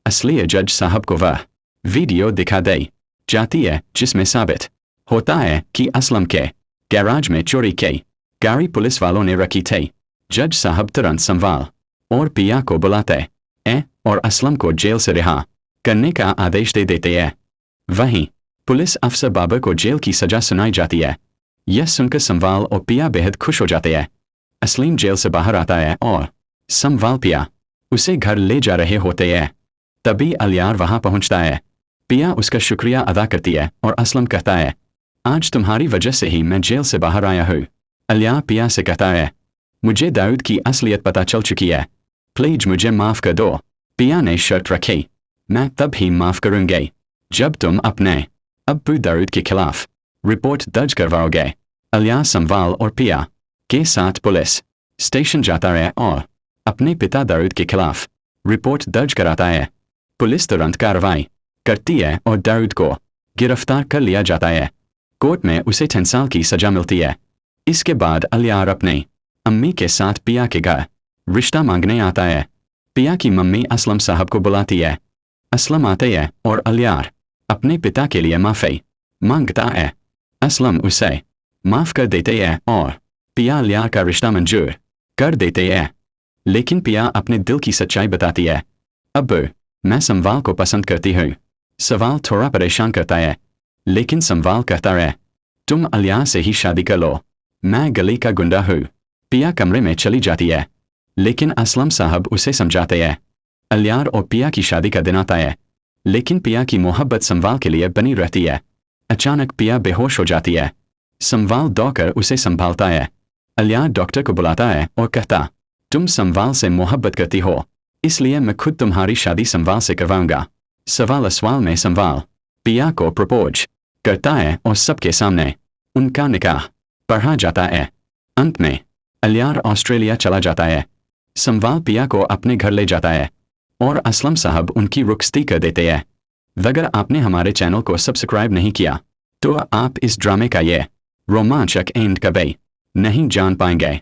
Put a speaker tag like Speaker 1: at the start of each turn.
Speaker 1: असलिए जज साहब को वह वीडियो दिखा दी जाती है जिसमें साबित होता है कि असलम के गैराज में चोरी की गाड़ी पुलिस वालों ने रखी थी। जज साहब तुरंत संभाल और पिया को बुलाते हैं और असलम को जेल से रिहा करने का आदेश दे देते हैं। वहीं पुलिस अफसर बाबर को जेल की सजा सुनाई जाती है। यह सुनकर संभाल और पिया बेहद खुश हो जाते हैं। असलीम जेल से बाहर आता है और संभाल पिया उसे घर ले जा रहे होते हैं। तभी अलियार वहां पहुंचता है। पिया उसका शुक्रिया अदा करती है और असलम कहता है, आज तुम्हारी वजह से ही मैं जेल से बाहर आया हूँ। अलियार पिया से कहता है, मुझे दाऊद की असलियत पता चल चुकी है, प्लीज मुझे माफ कर दो। पिया ने शर्त रखी, मैं तब ही माफ करूंगी जब तुम अपने अब्बू दाऊद के खिलाफ रिपोर्ट दर्ज करवाओगे। अलियार संभाल और पिया के साथ पुलिस स्टेशन जाता है और अपने पिता दाऊद के खिलाफ रिपोर्ट दर्ज कराता है। पुलिस तुरंत कार्रवाई करती है और दाऊद को गिरफ्तार कर लिया जाता है। कोर्ट में उसे 10 साल की सजा मिलती है। इसके बाद अलियार अपनी अम्मी के साथ पिया के घर रिश्ता मांगने आता है। पिया की मम्मी असलम साहब को बुलाती है। असलम आते हैं और अलियार अपने पिता के लिए माफ़ी मांगता है। असलम उसे माफ़ कर देते हैं और पिया अलियार का रिश्ता मंजूर कर देते हैं। लेकिन पिया अपने दिल की सच्चाई बताती है, अब्बू मैं संवाल को पसंद करती हूँ। सवाल थोड़ा परेशान करता है, लेकिन संवाल कहता है, तुम अलियार से ही शादी कर लो, मैं गली का गुंडा हूँ। पिया कमरे में चली जाती है, लेकिन असलम साहब उसे समझाते हैं। अलियार और पिया की शादी का दिन आता है, लेकिन पिया की मोहब्बत संवाल के लिए बनी रहती है। अचानक पिया बेहोश हो जाती है। संवाल दौड़कर उसे संभालता है। अलियार डॉक्टर को बुलाता है और कहता, तुम संवाल से मोहब्बत करती हो, इसलिए मैं खुद तुम्हारी शादी संवाल से करवाऊंगा। सवाल असवाल में संवाल पिया को प्रपोज करता है और सबके सामने उनका निकाह पढ़ा जाता है। अंत में अलियार ऑस्ट्रेलिया चला जाता है। संवाल पिया को अपने घर ले जाता है और असलम साहब उनकी रुखसती कर देते हैं। अगर आपने हमारे चैनल को सब्सक्राइब नहीं किया तो आप इस ड्रामे का ये रोमांचक एंड कभी नहीं जान पाएंगे।